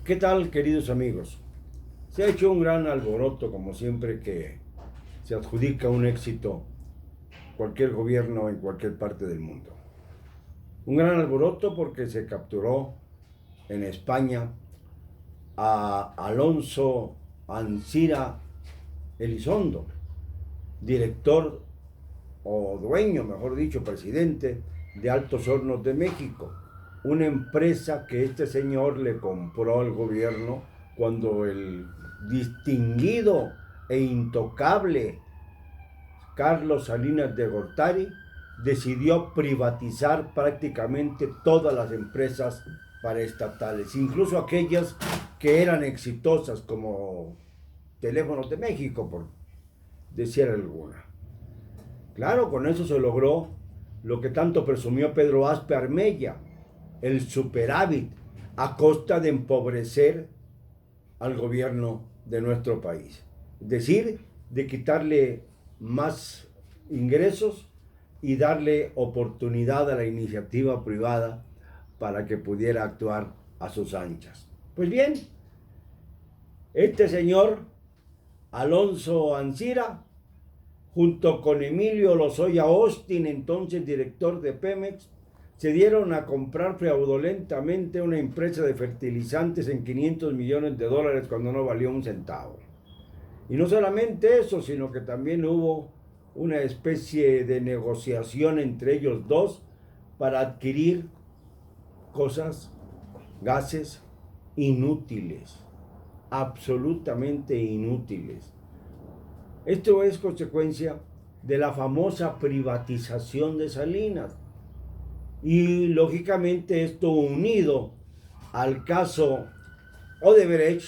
¿Qué tal, queridos amigos? Se ha hecho un gran alboroto, como siempre que se adjudica un éxito cualquier gobierno en cualquier parte del mundo. Un gran alboroto porque se capturó en España a Alonso Ancira Elizondo, director o dueño, mejor dicho, presidente de Altos Hornos de México, una empresa que este señor le compró al gobierno cuando el distinguido e intocable Carlos Salinas de Gortari decidió privatizar prácticamente todas las empresas paraestatales, incluso aquellas que eran exitosas como Teléfonos de México, por decir alguna. Claro, con eso se logró lo que tanto presumió Pedro Aspe Armella, el superávit, a costa de empobrecer al gobierno de nuestro país. Es decir, de quitarle más ingresos y darle oportunidad a la iniciativa privada para que pudiera actuar a sus anchas. Pues bien, este señor, Alonso Ancira, junto con Emilio Lozoya Austin, entonces director de Pemex, se dieron a comprar fraudulentamente una empresa de fertilizantes en $500 millones cuando no valió un centavo. Y no solamente eso, sino que también hubo una especie de negociación entre ellos dos para adquirir cosas, gases inútiles, absolutamente inútiles. Esto es consecuencia de la famosa privatización de Salinas. Y lógicamente esto unido al caso Odebrecht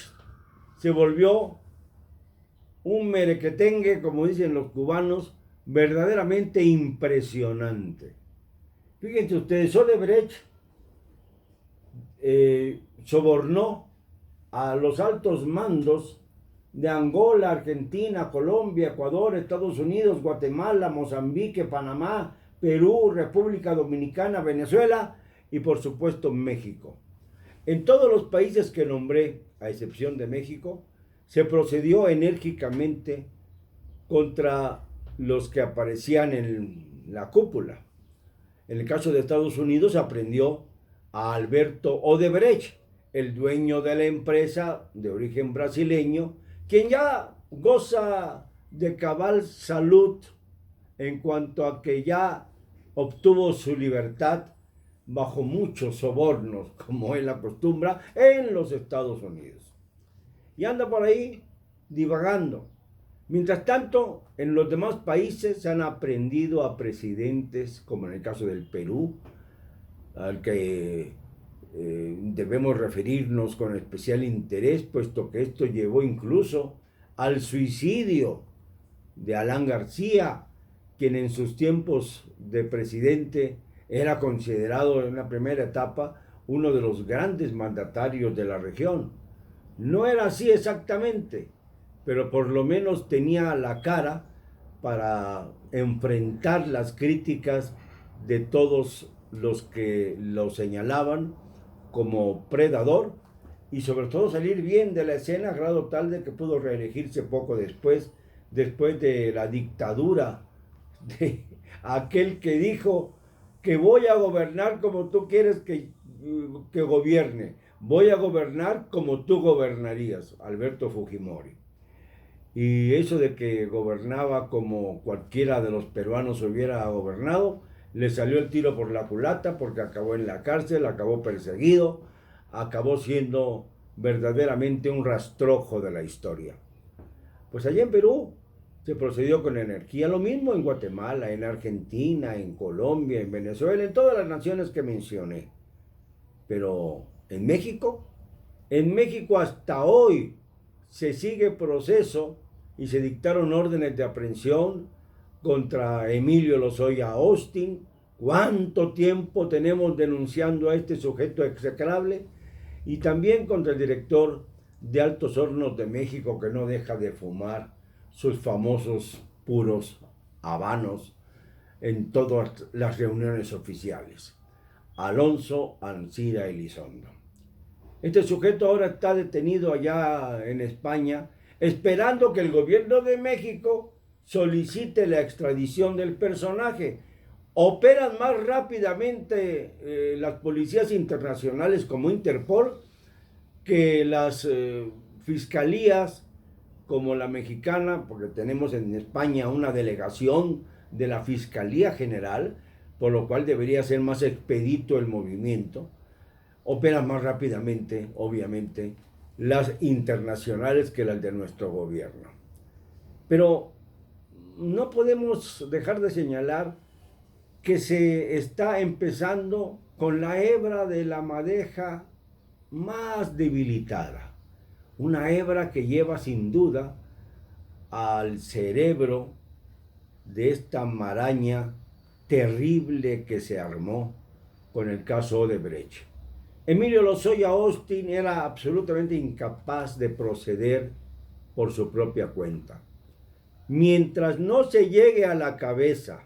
se volvió un merequetengue, como dicen los cubanos, verdaderamente impresionante. Fíjense ustedes, Odebrecht sobornó a los altos mandos de Angola, Argentina, Colombia, Ecuador, Estados Unidos, Guatemala, Mozambique, Panamá, Perú, República Dominicana, Venezuela y por supuesto México. En todos los países que nombré, a excepción de México, se procedió enérgicamente contra los que aparecían en la cúpula. En el caso de Estados Unidos aprendió a Alberto Odebrecht, el dueño de la empresa de origen brasileño, quien ya goza de cabal salud en cuanto a que ya obtuvo su libertad bajo muchos sobornos, como él acostumbra, en los Estados Unidos. Y anda por ahí divagando. Mientras tanto, en los demás países se han aprendido a presidentes, como en el caso del Perú, al que debemos referirnos con especial interés, puesto que esto llevó incluso al suicidio de Alan García, quien en sus tiempos de presidente era considerado en una primera etapa uno de los grandes mandatarios de la región. No era así exactamente, pero por lo menos tenía la cara para enfrentar las críticas de todos los que lo señalaban como predador y sobre todo salir bien de la escena a grado tal de que pudo reelegirse poco después de la dictadura de aquel que dijo que voy a gobernar como tú quieres que gobierne, voy a gobernar como tú gobernarías, Alberto Fujimori. Y eso de que gobernaba como cualquiera de los peruanos hubiera gobernado, le salió el tiro por la culata porque acabó en la cárcel, acabó perseguido, acabó siendo verdaderamente un rastrojo de la historia. Pues allá en Perú se procedió con energía, lo mismo en Guatemala, en Argentina, en Colombia, en Venezuela, en todas las naciones que mencioné. Pero en México hasta hoy se sigue proceso y se dictaron órdenes de aprehensión contra Emilio Lozoya Austin. ¿Cuánto tiempo tenemos denunciando a este sujeto execrable? Y también contra el director de Altos Hornos de México, que no deja de fumar sus famosos puros habanos en todas las reuniones oficiales. Alonso Ancira Elizondo. Este sujeto ahora está detenido allá en España, esperando que el gobierno de México solicite la extradición del personaje. Operan más rápidamente las policías internacionales como Interpol que las fiscalías como la mexicana, porque tenemos en España una delegación de la Fiscalía General, por lo cual debería ser más expedito el movimiento. Operan más rápidamente, obviamente, las internacionales que las de nuestro gobierno. Pero no podemos dejar de señalar que se está empezando con la hebra de la madeja más debilitada. Una hebra que lleva sin duda al cerebro de esta maraña terrible que se armó con el caso Odebrecht. Emilio Lozoya Austin era absolutamente incapaz de proceder por su propia cuenta. Mientras no se llegue a la cabeza,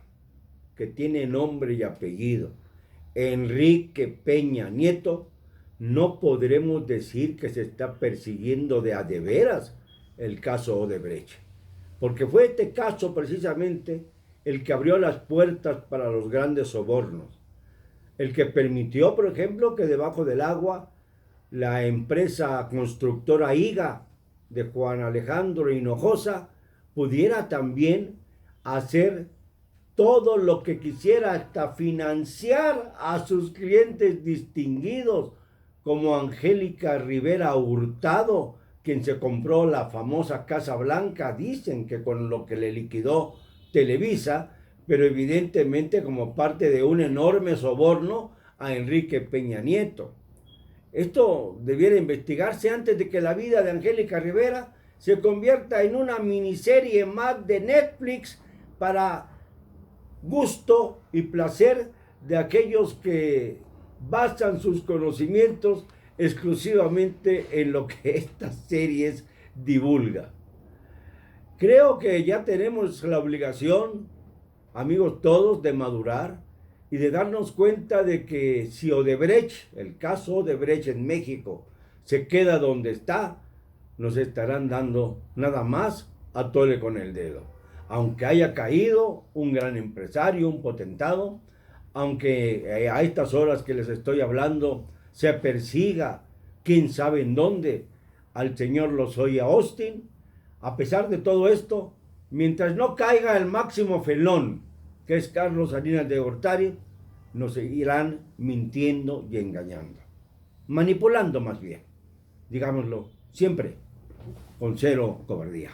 que tiene nombre y apellido, Enrique Peña Nieto, no podremos decir que se está persiguiendo de a de veras el caso Odebrecht. Porque fue este caso precisamente el que abrió las puertas para los grandes sobornos. El que permitió, por ejemplo, que debajo del agua la empresa constructora IGA de Juan Alejandro Hinojosa pudiera también hacer todo lo que quisiera, hasta financiar a sus clientes distinguidos, como Angélica Rivera Hurtado, quien se compró la famosa Casa Blanca, dicen que con lo que le liquidó Televisa, pero evidentemente como parte de un enorme soborno a Enrique Peña Nieto. Esto debiera investigarse antes de que la vida de Angélica Rivera se convierta en una miniserie más de Netflix para gusto y placer de aquellos que basan sus conocimientos exclusivamente en lo que estas series divulgan. Creo que ya tenemos la obligación, amigos todos, de madurar y de darnos cuenta de que si Odebrecht, el caso Odebrecht en México, se queda donde está, nos estarán dando nada más a tole con el dedo. Aunque haya caído un gran empresario, un potentado, aunque a estas horas que les estoy hablando se persiga, quién sabe en dónde, al señor Lozoya Austin, a pesar de todo esto, mientras no caiga el máximo felón, que es Carlos Salinas de Gortari, nos seguirán mintiendo y engañando. Manipulando más bien, digámoslo, siempre con cero cobardía.